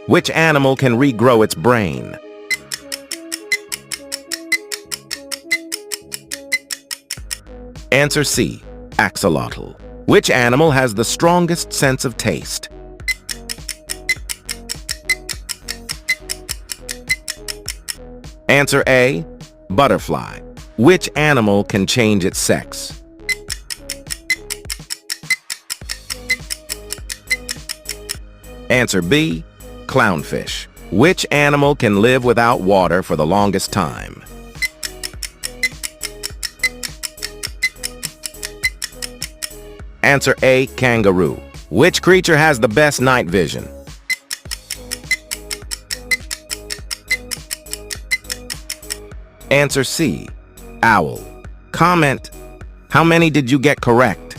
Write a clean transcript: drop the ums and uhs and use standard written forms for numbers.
Which animal can regrow its brain? Answer C. Axolotl. Which animal has the strongest sense of taste? Answer A. Butterfly. Which animal can change its sex? Answer B. Clownfish. Which animal can live without water for the longest time? Answer A. Kangaroo. Which creature has the best night vision? Answer C. Owl. Comment, how many did you get correct?